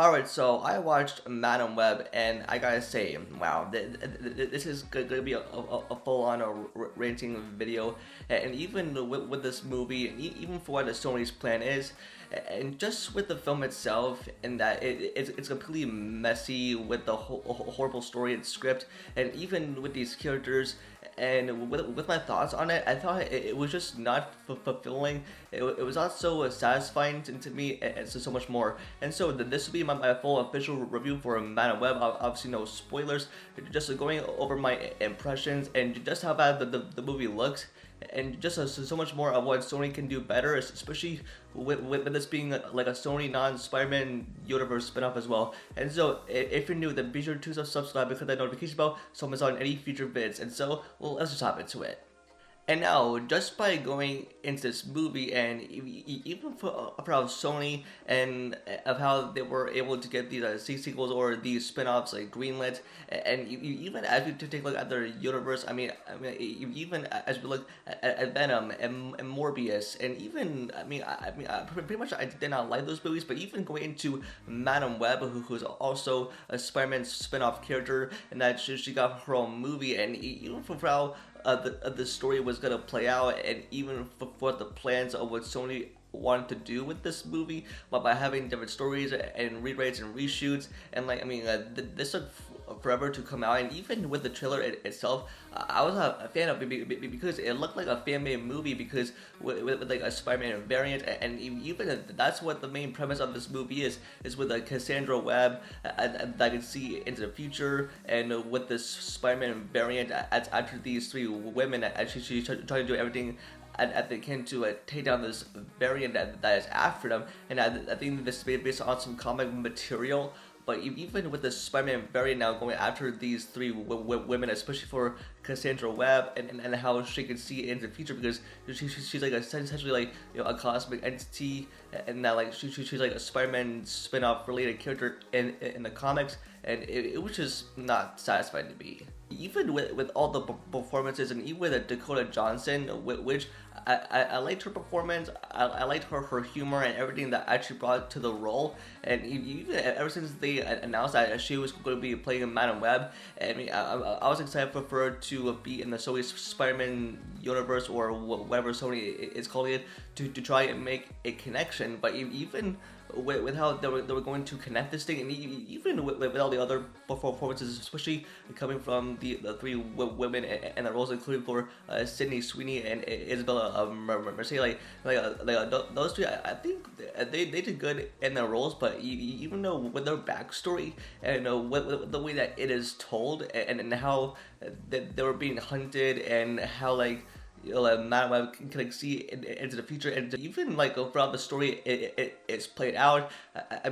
Alright, so I watched Madam Web, and I gotta say, wow, this is gonna be a full-on ranting video, and even with this movie, even for what the Sony's plan is, and just with the film itself, and that it's completely messy with the horrible story and script, and even with these characters, and with my thoughts on it, I thought it was just not fulfilling. It was not so satisfying to me, and so much more. And so this will be my full official review for Madam Web. Obviously, no spoilers. Just going over my impressions and just how bad the movie looks, and just so much more of what Sony can do better, especially with this being like a Sony Non Spider-Man universe spin-off as well. And so if you're new, then be sure to subscribe and click that notification bell so I'm on any future vids. And so, well, let's just hop into it. And now, just by going into this movie, and even for how Sony and of how they were able to get these sequels or these spin-offs like greenlit, and even as we take a look at their universe, even as we look at Venom and Morbius, and even I pretty much I did not like those movies, but even going into Madam Web, who's also a Spider-Man spin-off character, and that she got her own movie, and even for how the story was gonna play out, and even for the plans of what Sony wanted to do with this movie, but by having different stories and rewrites and reshoots, and this took forever to come out. And even with the trailer itself, I was a fan of it because it looked like a fan-made movie, because with like a Spider-Man variant, and even that's what the main premise of this movie is with Cassandra Webb that I can see into the future, and with this Spider-Man variant after these three women, she's trying to do everything at they can to take down this variant that is after them. And I think this is based on some comic material. But even with the Spider-Man variant now going after these three women, especially for Cassandra Webb, and how she can see into the future, because she's like essentially like, you know, a cosmic entity, and now like she's like a Spider-Man spin-off related character in the comics, and it was just not satisfying to me. Even with all the performances, and even with Dakota Johnson, which I liked her performance, I liked her humor and everything that actually brought to the role. And even ever since they announced that she was going to be playing Madam Web, I was excited for her to be in the Sony Spider-Man universe, or whatever Sony is calling it, to try and make a connection. But even with how they were going to connect this thing, and even with all the other performances, especially coming from the three women and the roles, including for Sydney Sweeney and Isabella Mercedes, those three, I think they did good in their roles. But even though with their backstory, and with the way that it is told, and how they were being hunted, and how like, you know, like Madam Web can see into the future, and even like throughout the story it's played out. I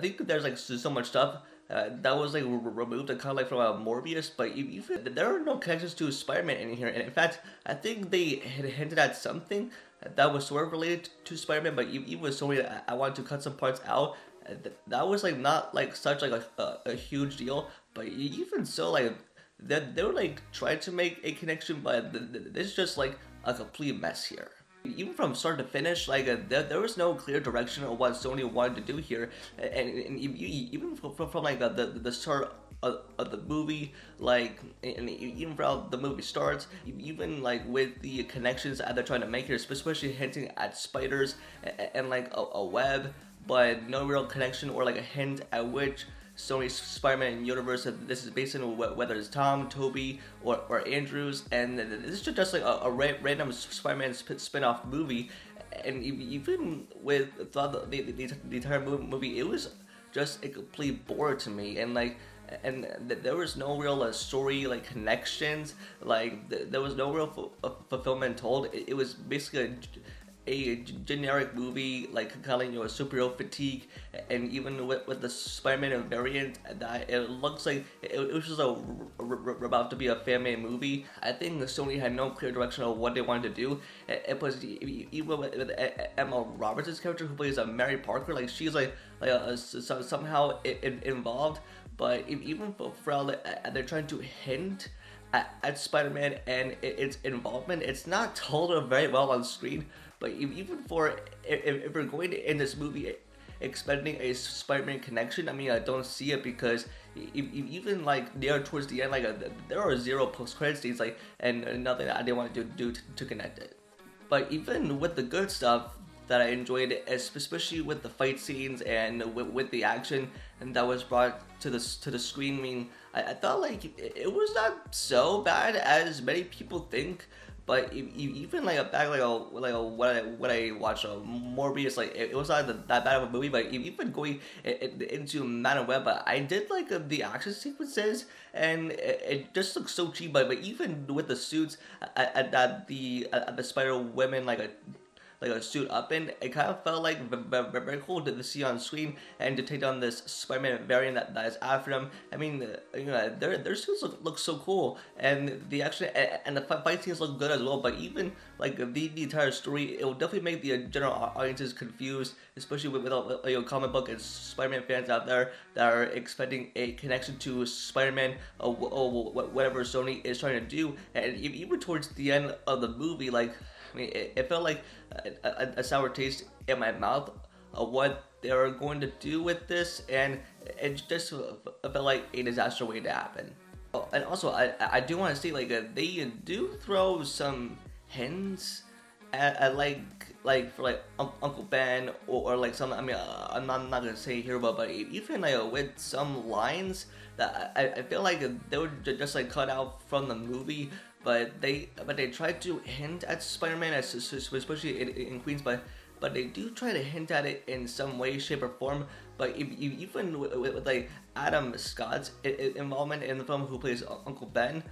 think there's like so much stuff that was like removed, and kind of like from Morbius, but even there are no connections to Spider-Man in here. And in fact, I think they had hinted at something that was sort of related to Spider-Man, but even with Sony, I wanted to cut some parts out. That was like not like such like a huge deal, but even so, like they were like trying to make a connection, but this is just like a complete mess here. Even from start to finish, like there was no clear direction of what Sony wanted to do here, and even from like the start of the movie, like, and even throughout the movie starts, even like with the connections that they're trying to make here, especially hinting at spiders and like a web, but no real connection or like a hint at which Sony's Spider-Man universe this is based on, whether it's Tom, Toby, or Andrews. And this is just like a random Spider-Man spin-off movie. And even with throughout the entire movie, it was just a complete bore to me. And like, and there was no real story like connections, like there was no real fulfillment told. It was basically a generic movie, like kind of, you know, a superhero fatigue. And even with the Spider-Man variant, that it looks like it was just about to be a fan-made movie. I think Sony had no clear direction of what they wanted to do. It was even with Emma Roberts' character, who plays Mary Parker, like she's like somehow involved, but even for they're trying to hint at Spider-Man and its involvement, it's not told very well on screen. But even for if we're going to end this movie expecting a Spider-Man connection. I mean, I don't see it because even like there towards the end, like there are 0 post-credit scenes, like, and nothing that I didn't want to do to connect it. But even with the good stuff that I enjoyed, especially with the fight scenes and with the action and that was brought to the screen, I mean, I felt like it was not so bad as many people think. But even like back what I watched Morbius, like it was not that bad of a movie. But even going into Man Web, I did like the action sequences, and it just looks so cheap. But even with the suits at the Spider Women, like a suit up in, it kind of felt like very cool to see on screen and to take down this Spider-Man variant that is after them. I mean, you know, their suits look so cool, and the action and the fight scenes look good as well. But even like the entire story, it will definitely make the general audiences confused, especially with comic book and Spider-Man fans out there that are expecting a connection to Spider-Man or whatever Sony is trying to do. And even towards the end of the movie, like, I mean, it felt like a sour taste in my mouth of what they were going to do with this, and it just felt like a disaster waiting to happen. Oh, and also, I do want to say, like, they do throw some hints at like for like Uncle Ben or like some. I mean, I'm not gonna say here, but even like with some lines that I feel like they were just like cut out from the movie. But they tried to hint at Spider-Man, especially in Queens, but they do try to hint at it in some way, shape, or form. But even with like Adam Scott's involvement in the film, who plays Uncle Ben,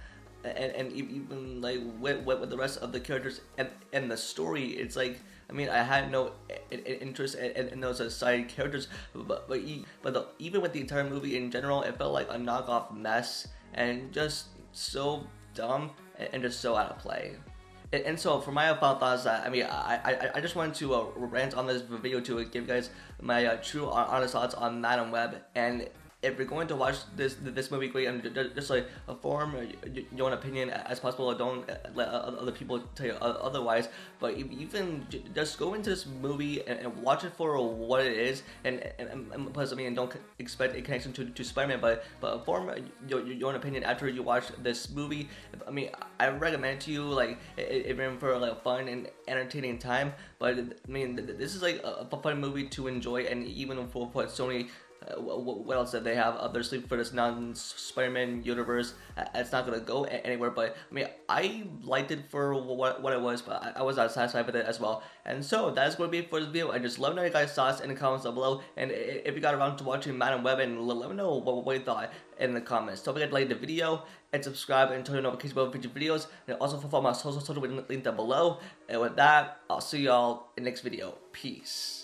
and even like with the rest of the characters and the story, it's like, I mean, I had no interest in those side characters, but even with the entire movie in general, it felt like a knockoff mess and just so dumb and just so out of play. And so for my final thoughts, I mean, I just wanted to rant on this video to give you guys my true honest thoughts on Man Web. And if you're going to watch this movie, great, and just like form your own opinion as possible. Don't let other people tell you otherwise. But even just go into this movie and watch it for what it is. And plus, I mean, don't expect a connection to Spider-Man, but form your own opinion after you watch this movie. I mean, I recommend it to you, like, even for like a fun and entertaining time. But I mean, this is like a fun movie to enjoy, and even for Sony. What else did they have up their sleeve for this non-Spider-Man universe? It's not gonna go anywhere, but I mean, I liked it for what it was, but I was not satisfied with it as well. And so that's going to be it for this video. I just love knowing your guys' thoughts in the comments down below, and if you got around to watching Man Web, and let me know what you thought in the comments. Don't forget to like the video and subscribe and turn on notifications about future videos, and also follow my social link down below. And with that, I'll see y'all in the next video. Peace.